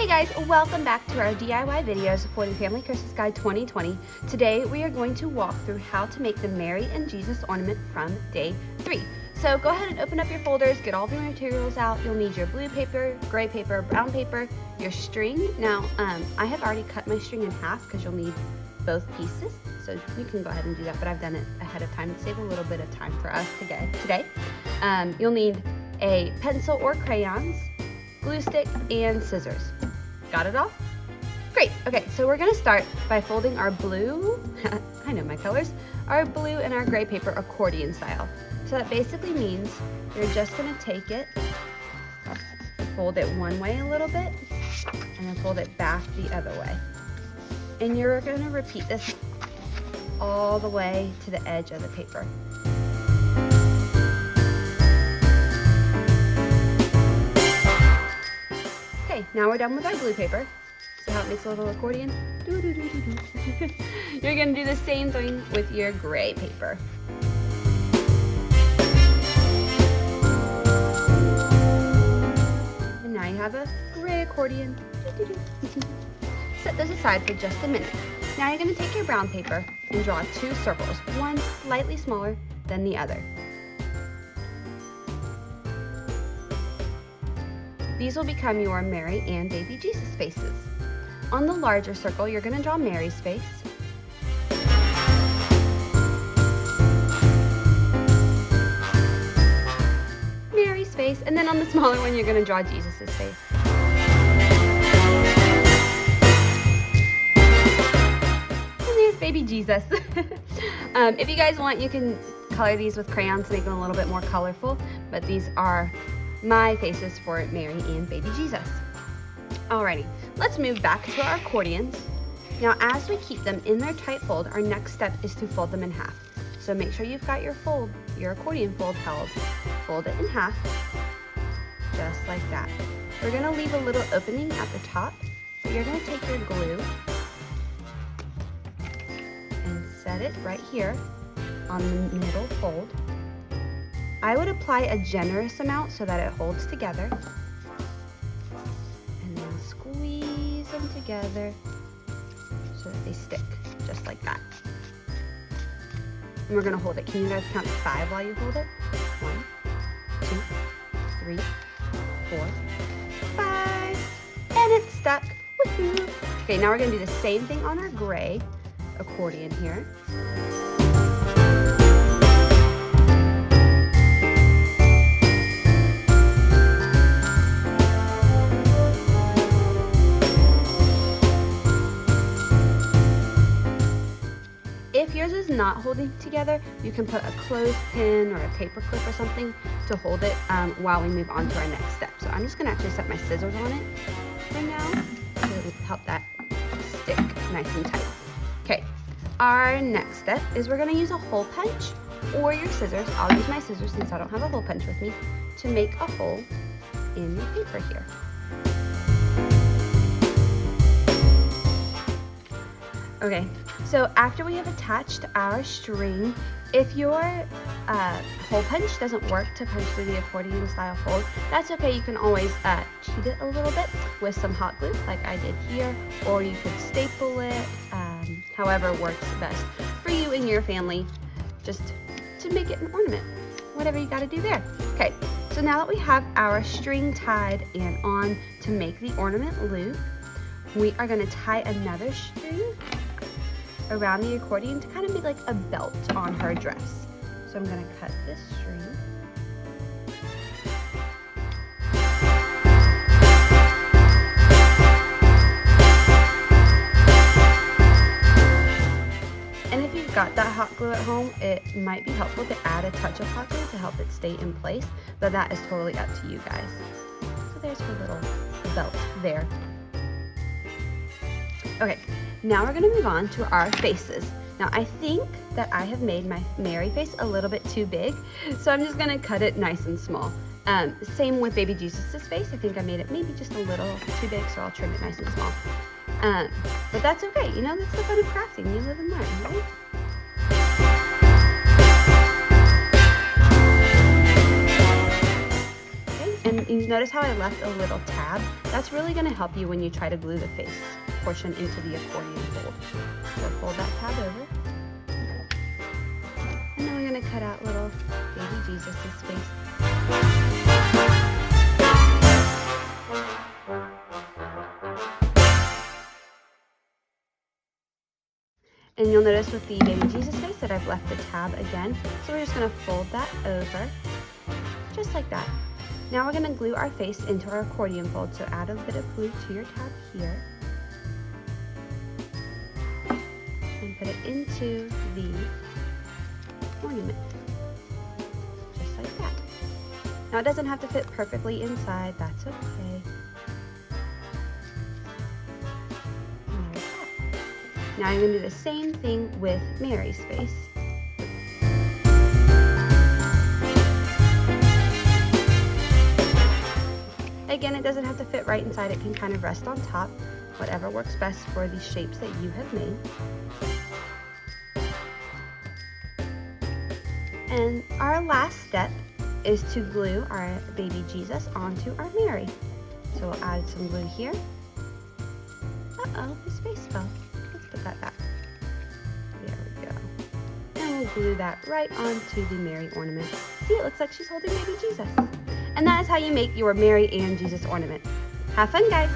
Hey guys, welcome back to our DIY videos for the Family Christmas Guide 2020. Today we are going to walk through how to make the Mary and Jesus ornament from day 3. So go ahead and open up your folders, get all of your materials out. You'll need your blue paper, gray paper, brown paper, your string. Now, I have already cut my string in half because you'll need both pieces. So you can go ahead and do that, but I've done it ahead of time to save a little bit of time for us today. You'll need a pencil or crayons, glue stick, and scissors. Got it all? Great. Okay, so we're gonna start by folding our blue, I know my colors, our blue and our gray paper accordion style. So that basically means you're just gonna take it, fold it one way a little bit, and then fold it back the other way. And you're gonna repeat this all the way to the edge of the paper. Okay, now we're done with our blue paper. See how it makes a little accordion? You're gonna do the same thing with your gray paper. And now you have a gray accordion. Set those aside for just a minute. Now you're gonna take your brown paper and draw 2 circles, one slightly smaller than the other. These will become your Mary and baby Jesus faces. On the larger circle, you're gonna draw Mary's face. Mary's face, and then on the smaller one, you're gonna draw Jesus's face. And there's baby Jesus. If you guys want, you can color these with crayons to make them a little bit more colorful, but these are my faces for Mary and baby Jesus. Alrighty, let's move back to our accordions. Now, as we keep them in their tight fold, our next step is to fold them in half. So make sure you've got your accordion fold held. Fold it in half, just like that. We're gonna leave a little opening at the top, but you're gonna take your glue and set it right here on the middle fold. I would apply a generous amount so that it holds together, and then squeeze them together so that they stick, just like that. And we're gonna hold it. Can you guys count to 5 while you hold it? 1, 2, 3, 4, 5, and it's stuck. Woohoo! Okay, now we're gonna do the same thing on our gray accordion here. If yours is not holding together, you can put a clothespin or a paper clip or something to hold it while we move on to our next step. So I'm just gonna actually set my scissors on it for now to help that stick nice and tight. Okay, our next step is we're gonna use a hole punch or your scissors. I'll use my scissors since I don't have a hole punch with me to make a hole in the paper here. Okay, so after we have attached our string, if your hole punch doesn't work to punch through the accordion style fold, that's okay. You can always cheat it a little bit with some hot glue like I did here, or you could staple it, however works best for you and your family, just to make it an ornament, whatever you gotta do there. Okay, so now that we have our string tied and on to make the ornament loop, we are gonna tie another string around the accordion to kind of be like a belt on her dress. So I'm gonna cut this string. And if you've got that hot glue at home, it might be helpful to add a touch of hot glue to help it stay in place, but that is totally up to you guys. So there's her little belt there. Okay, now we're gonna move on to our faces. Now I think that I have made my Mary face a little bit too big, so I'm just gonna cut it nice and small. Same with baby Jesus' face. I think I made it maybe just a little too big, so I'll trim it nice and small. But that's okay, you know, that's the fun of crafting. You live and learn, right? Okay, and you notice how I left a little tab? That's really going to help you when you try to glue the face portion into the accordion fold. So fold that tab over. And then we're going to cut out little baby Jesus' face. And you'll notice with the baby Jesus face that I've left the tab again. So we're just going to fold that over, just like that. Now we're going to glue our face into our accordion fold. So add a bit of glue to your tab here. And put it into the ornament, just like that. Now it doesn't have to fit perfectly inside, that's okay. And there's that. Now you're going to do the same thing with Mary's face. Again, it doesn't have to fit right inside, it can kind of rest on top, whatever works best for the shapes that you have made. And our last step is to glue our baby Jesus onto our Mary. So we'll add some glue here. Uh-oh, his face fell. Let's put that back. There we go. And we'll glue that right onto the Mary ornament. See, it looks like she's holding baby Jesus. And that is how you make your Mary and Jesus ornament. Have fun, guys!